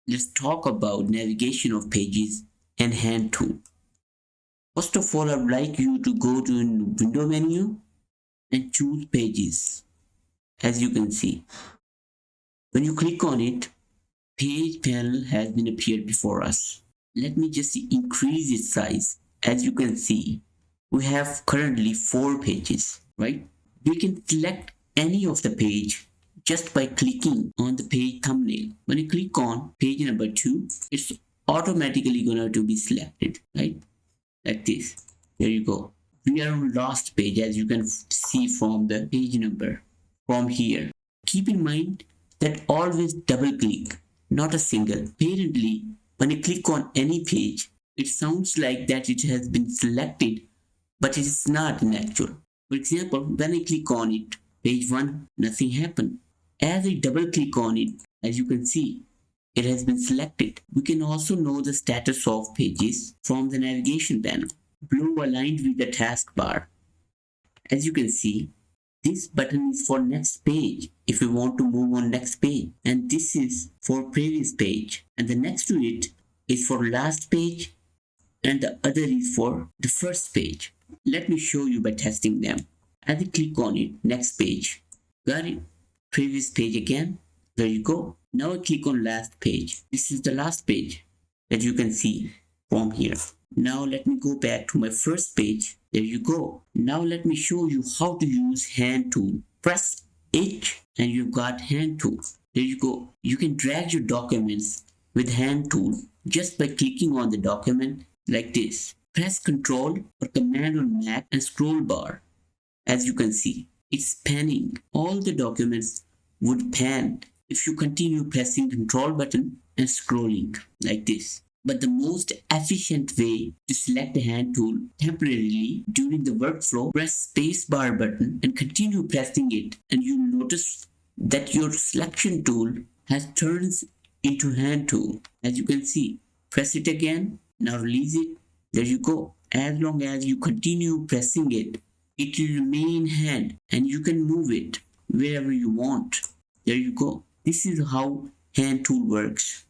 Let's talk about navigation of pages and hand tool. First of all, I would like you to go to window menu and choose pages. As you can see, when you click on it, page panel has been appeared before us. Let me just increase its size. As you can see, we have currently 4 pages, right? We can select any of the page just by clicking on the page thumbnail. When you click on page number 2, it's automatically going to be selected, right? Like this. There you go. We are on last page, as you can see from the page number from here. Keep in mind that always double click, not a single. Apparently, when you click on any page, it sounds like that it has been selected, but it is not in actual. For example, when I click on it, page 1, nothing happened. As I double click on it, as you can see, it has been selected. We can also know the status of pages from the navigation panel, below aligned with the taskbar. As you can see, this button is for next page if we want to move on next page, and this is for previous page, and the next to it is for last page, and the other is for the first page. Let me show you by testing them. As I click on it, next page, got it, previous page again, there you go. Now I click on last page. This is the last page that you can see from here. Now let me go back to my first page. There you go. Now let me show you how to use hand tool. Press H and you've got hand tool. There you go. You can drag your documents with hand tool just by clicking on the document like this. Press Ctrl or Command on Mac and scroll bar. As you can see, it's panning. All the documents would pan if you continue pressing Ctrl button and scrolling like this. But the most efficient way to select the hand tool temporarily during the workflow, press spacebar button and continue pressing it, and you'll notice that your selection tool has turned into hand tool. As you can see, press it again, now release it, there you go. As long as you continue pressing it, it will remain hand and you can move it wherever you want. There you go. This is how hand tool works.